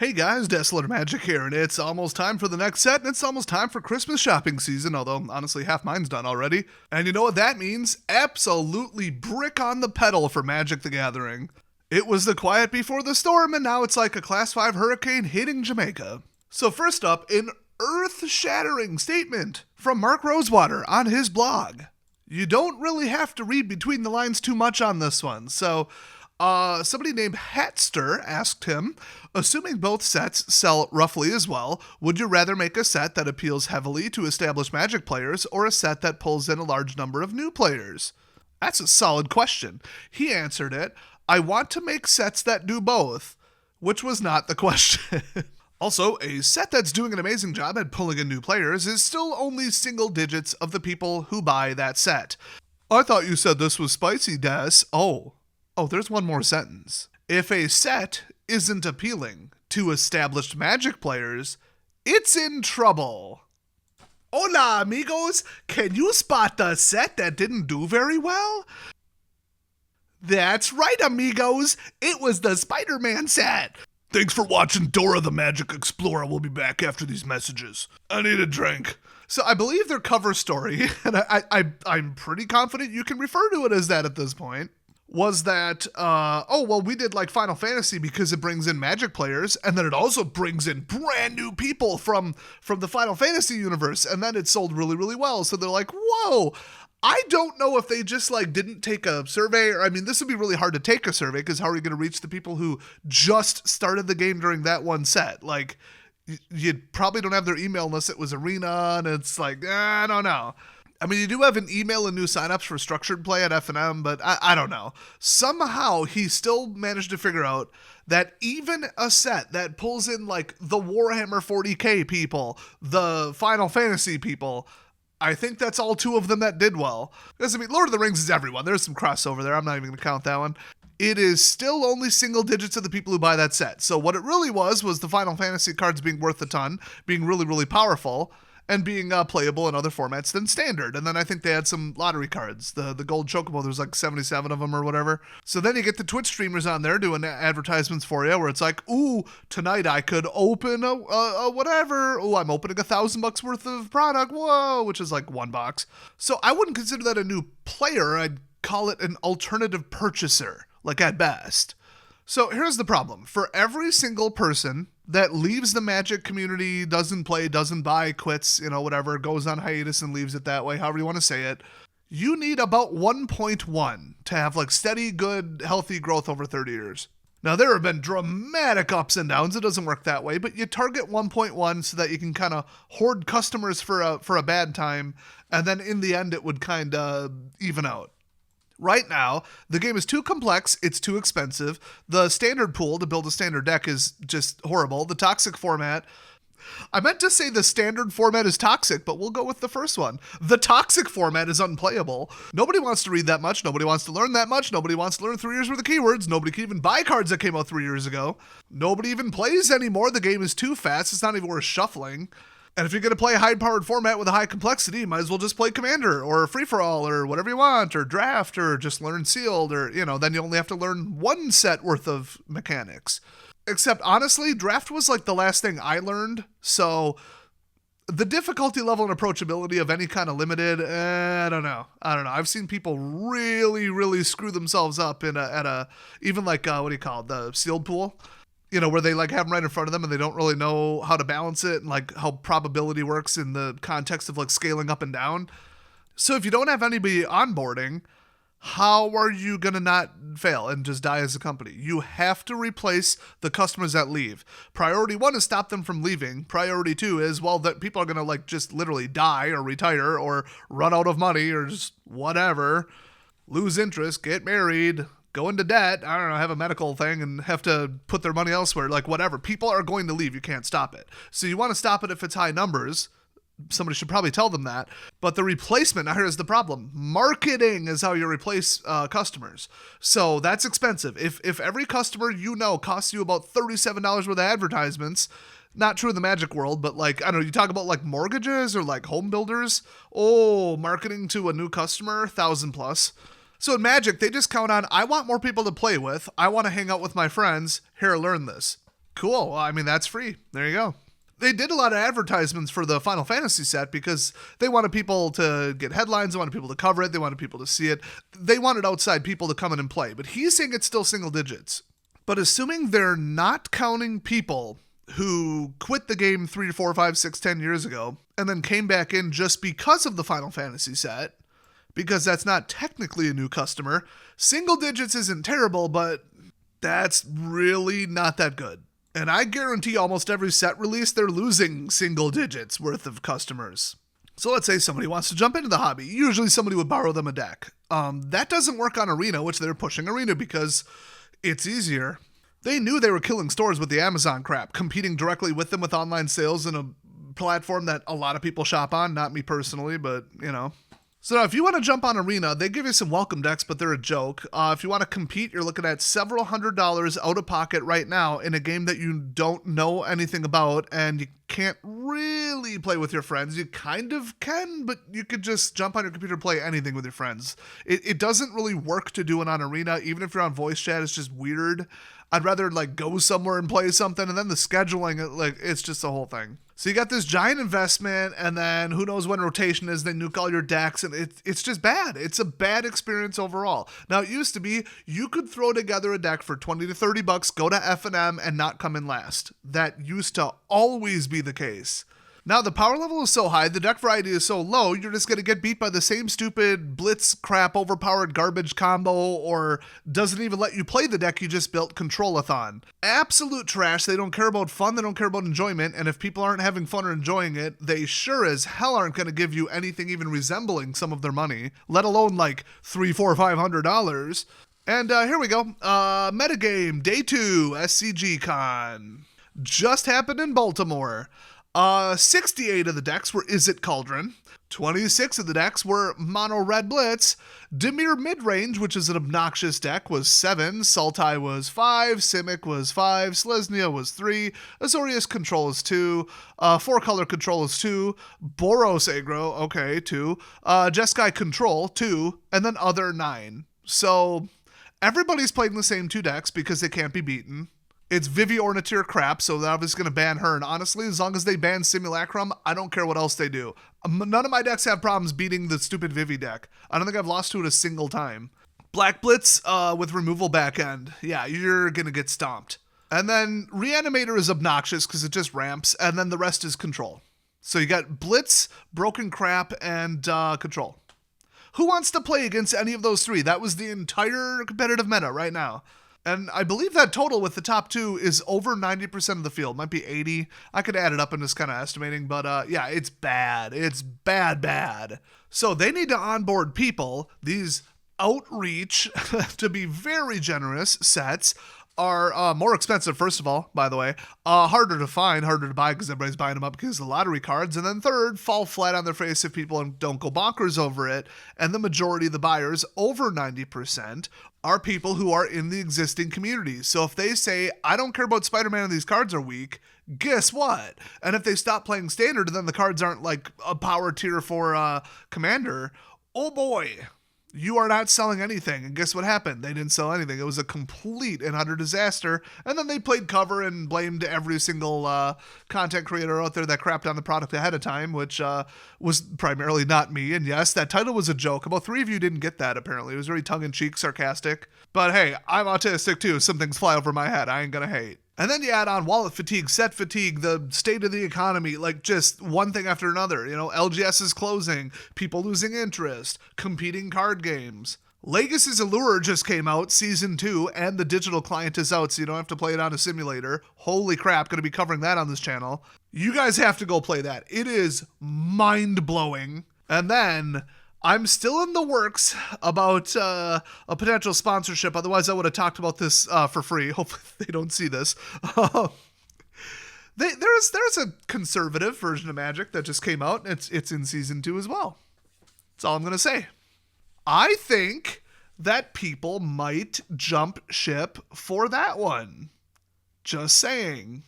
Hey guys, Desolate Magic here, and it's almost time for the next set, and it's almost time for Christmas shopping season, although honestly half mine's done already. And you know what that means? Absolutely brick on the pedal for Magic the Gathering. It was the quiet before the storm, and now it's like a Class 5 hurricane hitting Jamaica. So first up, an earth-shattering statement from Mark Rosewater on his blog. You don't really have to read between the lines too much on this one, so somebody named Hatster asked him, assuming both sets sell roughly as well, would you rather make a set that appeals heavily to established Magic players or a set that pulls in a large number of new players? That's a solid question. He answered it, I want to make sets that do both, which was not the question. Also, a set that's doing an amazing job at pulling in new players is still only single digits of the people who buy that set. I thought you said this was spicy, Des. Oh, there's one more sentence. If a set isn't appealing to established Magic players, it's in trouble. Hola, amigos. Can you spot the set that didn't do very well? That's right, amigos. It was the Spiderman set. Thanks for watching Dora the Magic Explorer. We'll be back after these messages. I need a drink. So I believe their cover story, and I'm pretty confident you can refer to it as that at this point, was that, we did like Final Fantasy because it brings in Magic players, and then it also brings in brand new people from the Final Fantasy universe, and then it sold really, really well. So they're like, whoa, I don't know if they just like didn't take a survey, or I mean, this would be really hard to take a survey because how are you going to reach the people who just started the game during that one set? Like, you probably don't have their email unless it was Arena, and it's like, I don't know. I mean, you do have an email and new signups for structured play at F&M, but I don't know. Somehow, he still managed to figure out that even a set that pulls in, like, the Warhammer 40k people, the Final Fantasy people, I think that's all two of them that did well. Because, I mean, Lord of the Rings is everyone. There's some crossover there. I'm not even going to count that one. It is still only single digits of the people who buy that set. So what it really was the Final Fantasy cards being worth a ton, being really, really powerful, and being playable in other formats than Standard. And then I think they had some lottery cards. The gold chocobo, there's like 77 of them or whatever. So then you get the Twitch streamers on there doing advertisements for you where it's like, ooh, tonight I could open a whatever. Ooh, I'm opening $1,000 worth of product. Whoa, which is like $1. So I wouldn't consider that a new player. I'd call it an alternative purchaser, like at best. So here's the problem. For every single person that leaves the Magic community, doesn't play, doesn't buy, quits, whatever, goes on hiatus and leaves it that way, however you want to say it, you need about 1.1 to have like steady, good, healthy growth over 30 years. Now, there have been dramatic ups and downs. It doesn't work that way, but you target 1.1 so that you can kind of hoard customers for a bad time, and then in the end, it would kind of even out. Right now, the game is too complex, it's too expensive. The standard pool to build a standard deck is just horrible. The toxic format, I meant to say the standard format is toxic, but we'll go with the first one. The toxic format is unplayable. Nobody wants to read that much. Nobody wants to learn that much. Nobody wants to learn 3 years worth of keywords. Nobody can even buy cards that came out 3 years ago. Nobody even plays anymore. The game is too fast. It's not even worth shuffling. And if you're going to play a high-powered format with a high complexity, you might as well just play Commander or Free-for-All or whatever you want, or Draft, or just learn Sealed, or, then you only have to learn one set worth of mechanics. Except, honestly, Draft was like the last thing I learned, so the difficulty level and approachability of any kind of limited, I don't know. I've seen people really, really screw themselves up at a even like, the Sealed pool. Where they like have them right in front of them and they don't really know how to balance it and like how probability works in the context of like scaling up and down. So if you don't have anybody onboarding, how are you going to not fail and just die as a company? You have to replace the customers that leave. Priority 1 is stop them from leaving. Priority 2 is, that people are going to like just literally die or retire or run out of money or just whatever, lose interest, get married, go into debt, have a medical thing and have to put their money elsewhere, like whatever. People are going to leave. You can't stop it. So you want to stop it if it's high numbers. Somebody should probably tell them that. But the replacement, now here's the problem. Marketing is how you replace customers. So that's expensive. If every customer costs you about $37 worth of advertisements, not true in the Magic world, but like, you talk about like mortgages or like home builders. Oh, marketing to a new customer, 1,000 plus. So in Magic, they just count on, I want more people to play with. I want to hang out with my friends. Here, learn this. Cool. Well, I mean, that's free. There you go. They did a lot of advertisements for the Final Fantasy set because they wanted people to get headlines, they wanted people to cover it, they wanted people to see it. They wanted outside people to come in and play. But he's saying it's still single digits. But assuming they're not counting people who quit the game 3 to 4, 5, 6, 10 years ago and then came back in just because of the Final Fantasy set, because that's not technically a new customer, single digits isn't terrible, but that's really not that good. And I guarantee almost every set release, they're losing single digits worth of customers. So let's say somebody wants to jump into the hobby. Usually somebody would borrow them a deck. That doesn't work on Arena, which they're pushing Arena because it's easier. They knew they were killing stores with the Amazon crap, competing directly with them with online sales in a platform that a lot of people shop on. Not me personally, but, you know. So now if you want to jump on Arena, they give you some welcome decks, but they're a joke. If you want to compete, you're looking at several $100s out of pocket right now in a game that you don't know anything about, and you can't really play with your friends. You kind of can, but you could just jump on your computer and play anything with your friends. It doesn't really work to do it on Arena. Even if you're on voice chat, it's just weird. I'd rather like go somewhere and play something, and then the scheduling, like, it's just a whole thing. So you got this giant investment, and then who knows when rotation is, they nuke all your decks, and it's just bad. It's a bad experience overall. Now, it used to be you could throw together a deck for 20 to 30 bucks, go to F&M, and not come in last. That used to always be the case. Now, the power level is so high, the deck variety is so low, you're just going to get beat by the same stupid blitz crap overpowered garbage combo, or doesn't even let you play the deck you just built Control-a-thon. Absolute trash. They don't care about fun, they don't care about enjoyment, and if people aren't having fun or enjoying it, they sure as hell aren't going to give you anything even resembling some of their money, let alone like $300, $400, $500. And here we go. Metagame, Day 2, SCG Con. Just happened in Baltimore. 68 of the decks were Is It Cauldron. 26 of the decks were Mono Red Blitz. Dimir Midrange, which is an obnoxious deck, was 7. Sultai was 5. Simic was 5. Selesnya was 3. Azorius Control is 2. 4-color Control is 2. Boros Aggro, okay, 2. Jeskai Control, 2. And then other 9. So everybody's playing the same 2 decks because they can't be beaten. It's Vivi Ornithir crap, so they're obviously going to ban her. And honestly, as long as they ban Simulacrum, I don't care what else they do. None of my decks have problems beating the stupid Vivi deck. I don't think I've lost to it a single time. Black Blitz with removal backend. Yeah, you're going to get stomped. And then Reanimator is obnoxious because it just ramps, and then the rest is Control. So you got Blitz, Broken Crap, and Control. Who wants to play against any of those 3? That was the entire competitive meta right now. And I believe that total with the top 2 is over 90% of the field. Might be 80. I could add it up and just kind of estimating. But yeah, it's bad. It's bad. So they need to onboard people. These outreach, to be very generous, sets are more expensive, first of all, by the way. Harder to find, harder to buy because everybody's buying them up because of the lottery cards. And then third, fall flat on their face if people don't go bonkers over it. And the majority of the buyers, over 90%, are people who are in the existing community. So if they say, I don't care about Spider-Man and these cards are weak, guess what? And if they stop playing standard and then the cards aren't like a power tier for Commander, oh boy, you are not selling anything. And guess what happened? They didn't sell anything. It was a complete and utter disaster. And then they played cover and blamed every single content creator out there that crapped on the product ahead of time, which was primarily not me. And yes, that title was a joke. About 3 of you didn't get that, apparently. It was very tongue-in-cheek, sarcastic. But hey, I'm autistic too. Some things fly over my head. I ain't gonna hate. And then you add on wallet fatigue, set fatigue, the state of the economy, like just one thing after another. You know, LGS is closing, people losing interest, competing card games. Legacy's Allure just came out, Season 2, and the digital client is out, so you don't have to play it on a simulator. Holy crap, going to be covering that on this channel. You guys have to go play that. It is mind-blowing. And then I'm still in the works about a potential sponsorship. Otherwise, I would have talked about this for free. Hopefully, they don't see this. There's a conservative version of Magic that just came out. It's in Season 2 as well. That's all I'm going to say. I think that people might jump ship for that one. Just saying.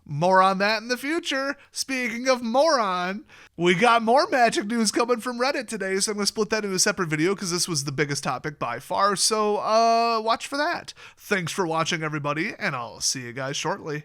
More on that in the future. Speaking of moron, we got more magic news coming from Reddit today, so I'm going to split that into a separate video because this was the biggest topic by far, so watch for that. Thanks for watching, everybody, and I'll see you guys shortly.